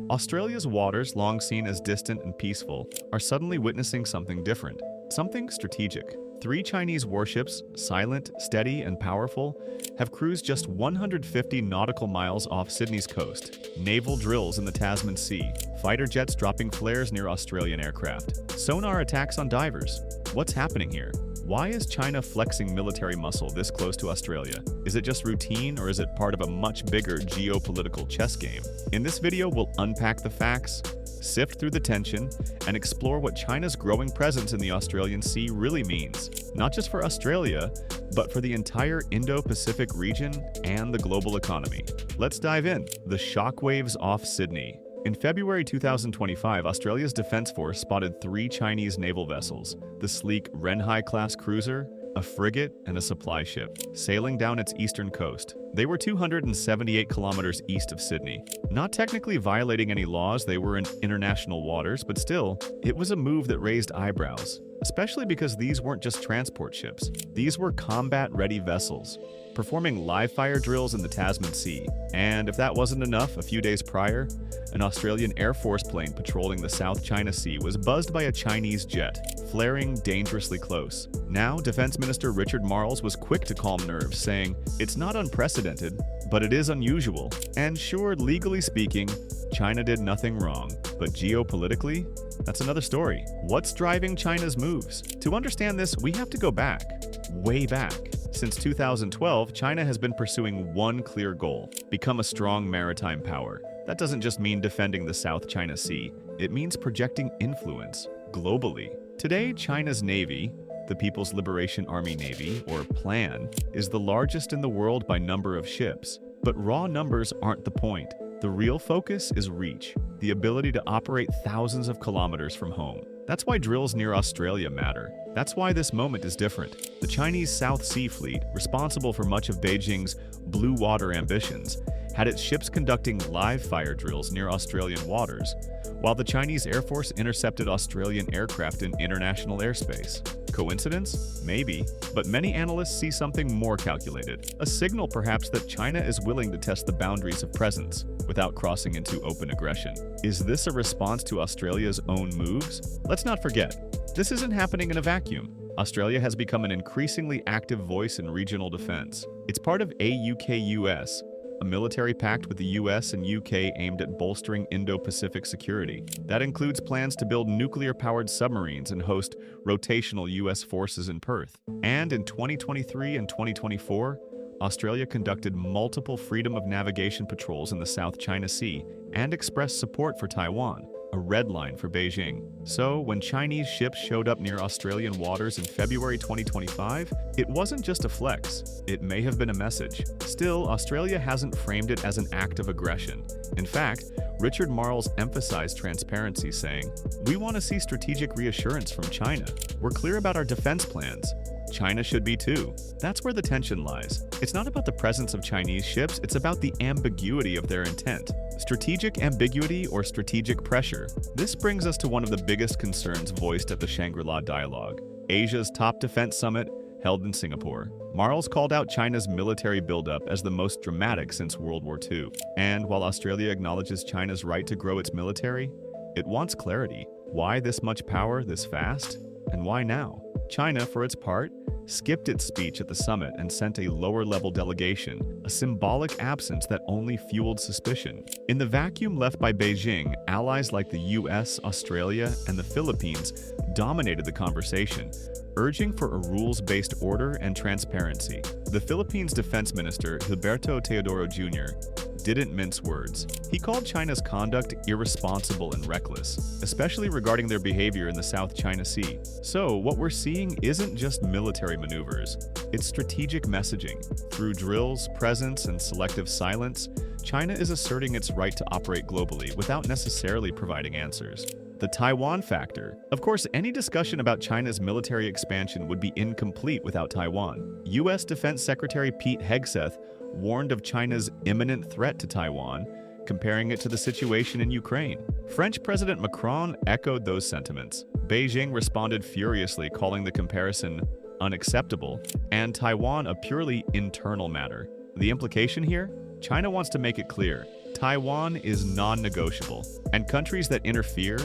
Australia's waters, long seen as distant and peaceful, are suddenly witnessing something different, something strategic. Three Chinese warships, silent, steady, and powerful, have cruised just 150 nautical miles off Sydney's coast. Naval drills in the Tasman Sea, fighter jets dropping flares near Australian aircraft, sonar attacks on divers. What's happening here? Why is China flexing military muscle this close to Australia? Is it just routine, or is it part of a much bigger geopolitical chess game? In this video, we'll unpack the facts, sift through the tension, and explore what China's growing presence in the Australian Sea really means, not just for Australia, but for the entire Indo-Pacific region and the global economy. Let's dive in. The shockwaves off Sydney. In February 2025, Australia's Defence Force spotted three Chinese naval vessels, the sleek Renhai-class cruiser, a frigate, and a supply ship, sailing down its eastern coast. They were 278 kilometers east of Sydney. Not technically violating any laws, they were in international waters, but still, it was a move that raised eyebrows, especially because these weren't just transport ships. These were combat-ready vessels, performing live-fire drills in the Tasman Sea. And if that wasn't enough, a few days prior, an Australian Air Force plane patrolling the South China Sea was buzzed by a Chinese jet, flaring dangerously close. Now, Defense Minister Richard Marles was quick to calm nerves, saying, "It's not unprecedented, but it is unusual." And sure, legally speaking, China did nothing wrong, but geopolitically, that's another story. What's driving China's moves? To understand this, we have to go back, way back. Since 2012, China has been pursuing one clear goal: become a strong maritime power. That doesn't just mean defending the South China Sea, it means projecting influence globally. Today, China's Navy, the People's Liberation Army Navy, or PLAN, is the largest in the world by number of ships. But raw numbers aren't the point. The real focus is reach, the ability to operate thousands of kilometers from home. That's why drills near Australia matter. That's why this moment is different. The Chinese South Sea Fleet, responsible for much of Beijing's blue water ambitions, had its ships conducting live-fire drills near Australian waters, while the Chinese Air Force intercepted Australian aircraft in international airspace. Coincidence? Maybe, but many analysts see something more calculated. A signal, perhaps, that China is willing to test the boundaries of presence without crossing into open aggression. Is this a response to Australia's own moves? Let's not forget, this isn't happening in a vacuum. Australia has become an increasingly active voice in regional defense. It's part of AUKUS, a military pact with the US and UK aimed at bolstering Indo-Pacific security. That includes plans to build nuclear-powered submarines and host rotational US forces in Perth. And in 2023 and 2024, Australia conducted multiple freedom of navigation patrols in the South China Sea and expressed support for Taiwan, a red line for Beijing. So, when Chinese ships showed up near Australian waters in February 2025, it wasn't just a flex, it may have been a message. Still, Australia hasn't framed it as an act of aggression. In fact, Richard Marles emphasized transparency, saying, "We want to see strategic reassurance from China. We're clear about our defense plans. China should be too." That's where the tension lies. It's not about the presence of Chinese ships, it's about the ambiguity of their intent. Strategic ambiguity or strategic pressure. This brings us to one of the biggest concerns voiced at the Shangri-La Dialogue, Asia's top defense summit held in Singapore. Marles called out China's military buildup as the most dramatic since World War II. And while Australia acknowledges China's right to grow its military, it wants clarity. Why this much power this fast? And why now? China, for its part, skipped its speech at the summit and sent a lower-level delegation, a symbolic absence that only fueled suspicion. In the vacuum left by Beijing, allies like the US, Australia, and the Philippines dominated the conversation, urging for a rules-based order and transparency. The Philippines Defense Minister, Gilberto Teodoro Jr., didn't mince words. He called China's conduct irresponsible and reckless, especially regarding their behavior in the South China Sea. So, what we're seeing isn't just military maneuvers, it's strategic messaging. Through drills, presence, and selective silence, China is asserting its right to operate globally without necessarily providing answers. The Taiwan factor. Of course, any discussion about China's military expansion would be incomplete without Taiwan. US Defense Secretary Pete Hegseth warned of China's imminent threat to Taiwan, comparing it to the situation in Ukraine. French President Macron echoed those sentiments. Beijing responded furiously, calling the comparison unacceptable, and Taiwan a purely internal matter. The implication here? China wants to make it clear, Taiwan is non-negotiable, and countries that interfere,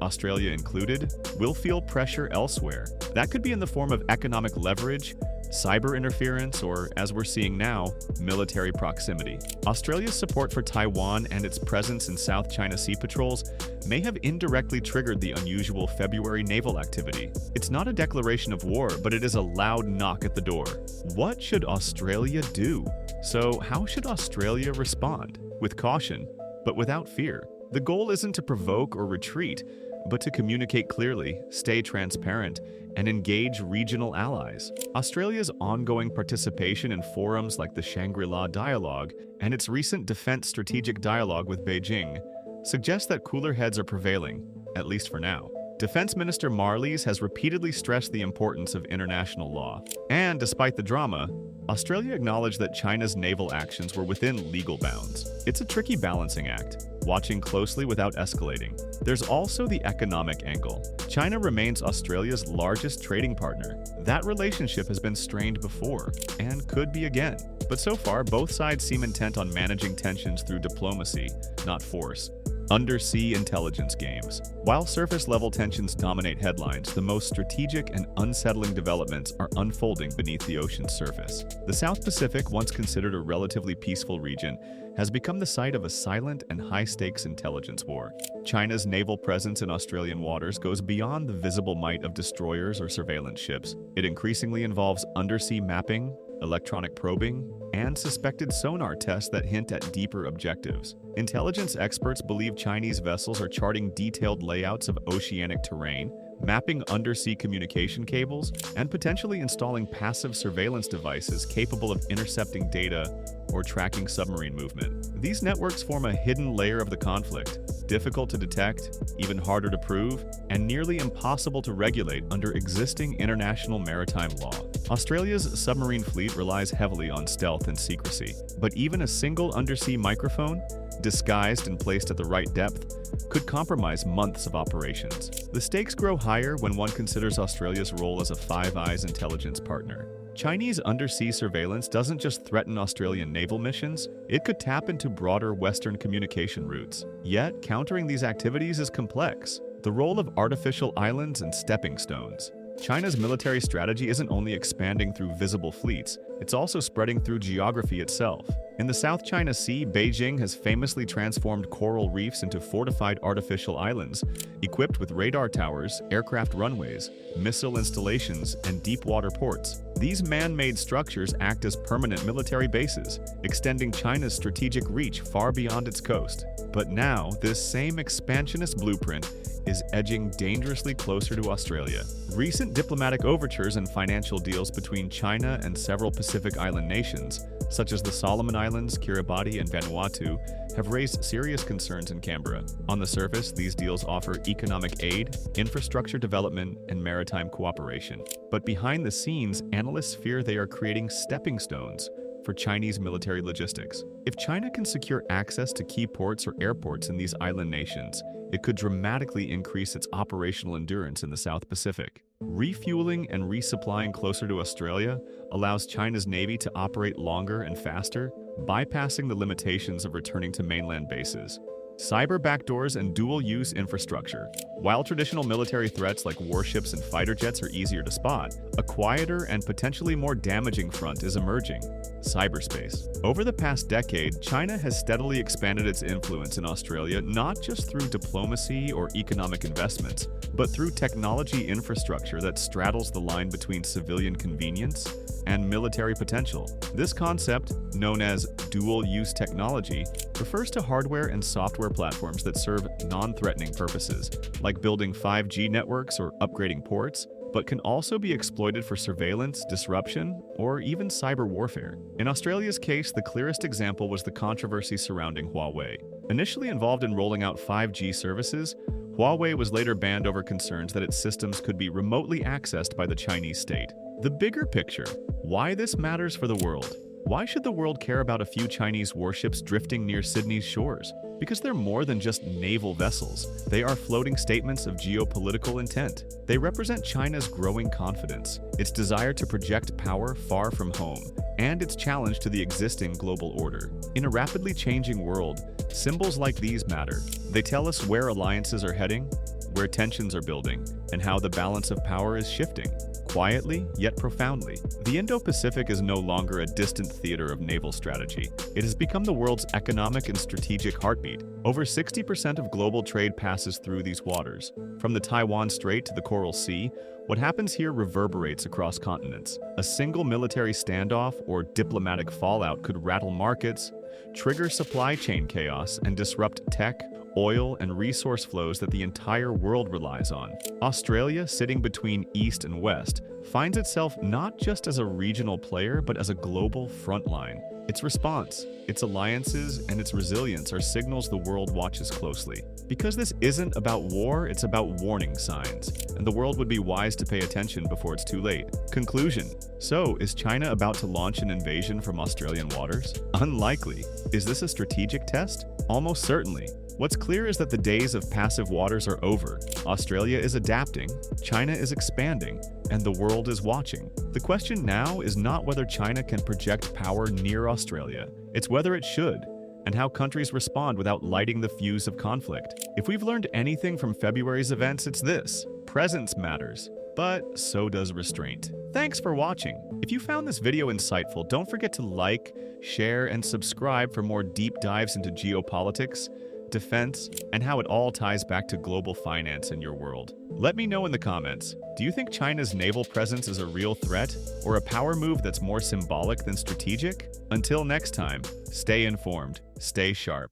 Australia included, will feel pressure elsewhere. That could be in the form of economic leverage, cyber interference, or, as we're seeing now, military proximity. Australia's support for Taiwan and its presence in South China Sea patrols may have indirectly triggered the unusual February naval activity. It's not a declaration of war, but it is a loud knock at the door. What should Australia do? So, how should Australia respond? With caution, but without fear. The goal isn't to provoke or retreat, but to communicate clearly, stay transparent, and engage regional allies. Australia's ongoing participation in forums like the Shangri-La Dialogue and its recent defense strategic dialogue with Beijing suggests that cooler heads are prevailing, at least for now. Defense Minister Marlies has repeatedly stressed the importance of international law. And despite the drama, Australia acknowledged that China's naval actions were within legal bounds. It's a tricky balancing act, watching closely without escalating. There's also the economic angle. China remains Australia's largest trading partner. That relationship has been strained before, and could be again. But so far, both sides seem intent on managing tensions through diplomacy, not force. Undersea intelligence games. While surface-level tensions dominate headlines, the most strategic and unsettling developments are unfolding beneath the ocean's surface. The South Pacific, once considered a relatively peaceful region, has become the site of a silent and high-stakes intelligence war. China's naval presence in Australian waters goes beyond the visible might of destroyers or surveillance ships. It increasingly involves undersea mapping, electronic probing, and suspected sonar tests that hint at deeper objectives. Intelligence experts believe Chinese vessels are charting detailed layouts of oceanic terrain, mapping undersea communication cables, and potentially installing passive surveillance devices capable of intercepting data or tracking submarine movement. These networks form a hidden layer of the conflict, difficult to detect, even harder to prove, and nearly impossible to regulate under existing international maritime law. Australia's submarine fleet relies heavily on stealth and secrecy, but even a single undersea microphone, disguised and placed at the right depth, could compromise months of operations. The stakes grow higher when one considers Australia's role as a Five Eyes intelligence partner. Chinese undersea surveillance doesn't just threaten Australian naval missions, it could tap into broader Western communication routes. Yet, countering these activities is complex. The role of artificial islands and stepping stones. China's military strategy isn't only expanding through visible fleets, it's also spreading through geography itself. In the South China Sea, Beijing has famously transformed coral reefs into fortified artificial islands, equipped with radar towers, aircraft runways, missile installations, and deep-water ports. These man-made structures act as permanent military bases, extending China's strategic reach far beyond its coast. But now, this same expansionist blueprint is edging dangerously closer to Australia. Recent diplomatic overtures and financial deals between China and several Pacific Island nations, such as the Solomon Islands, Kiribati, and Vanuatu, have raised serious concerns in Canberra. On the surface, these deals offer economic aid, infrastructure development, and maritime cooperation. But behind the scenes, analysts fear they are creating stepping stones for Chinese military logistics. If China can secure access to key ports or airports in these island nations, it could dramatically increase its operational endurance in the South Pacific. Refueling and resupplying closer to Australia allows China's Navy to operate longer and faster, bypassing the limitations of returning to mainland bases. Cyber backdoors and dual-use infrastructure. While traditional military threats like warships and fighter jets are easier to spot, a quieter and potentially more damaging front is emerging: cyberspace. Over the past decade, China has steadily expanded its influence in Australia not just through diplomacy or economic investments, but through technology infrastructure that straddles the line between civilian convenience and military potential. This concept, known as dual-use technology, refers to hardware and software platforms that serve non-threatening purposes, like building 5G networks or upgrading ports, but can also be exploited for surveillance, disruption, or even cyber warfare. In Australia's case, the clearest example was the controversy surrounding Huawei. Initially involved in rolling out 5G services, Huawei was later banned over concerns that its systems could be remotely accessed by the Chinese state. The bigger picture: why this matters for the world. Why should the world care about a few Chinese warships drifting near Sydney's shores? Because they're more than just naval vessels. They are floating statements of geopolitical intent. They represent China's growing confidence, its desire to project power far from home, and its challenge to the existing global order. In a rapidly changing world, symbols like these matter. They tell us where alliances are heading, where tensions are building, and how the balance of power is shifting. Quietly, yet profoundly. The Indo-Pacific is no longer a distant theater of naval strategy. It has become the world's economic and strategic heartbeat. Over 60% of global trade passes through these waters. From the Taiwan Strait to the Coral Sea, what happens here reverberates across continents. A single military standoff or diplomatic fallout could rattle markets, trigger supply chain chaos, and disrupt tech, oil, and resource flows that the entire world relies on. Australia, sitting between East and West, finds itself not just as a regional player, but as a global frontline. Its response, its alliances, and its resilience are signals the world watches closely. Because this isn't about war, it's about warning signs, and the world would be wise to pay attention before it's too late. Conclusion. So, is China about to launch an invasion from Australian waters? Unlikely. Is this a strategic test? Almost certainly. What's clear is that the days of passive waters are over. Australia is adapting, China is expanding, and the world is watching. The question now is not whether China can project power near Australia, it's whether it should, and how countries respond without lighting the fuse of conflict. If we've learned anything from February's events, it's this: presence matters, but so does restraint. Thanks for watching. If you found this video insightful, don't forget to like, share, and subscribe for more deep dives into geopolitics, defense, and how it all ties back to global finance in your world. Let me know in the comments, do you think China's naval presence is a real threat, or a power move that's more symbolic than strategic? Until next time, stay informed, stay sharp.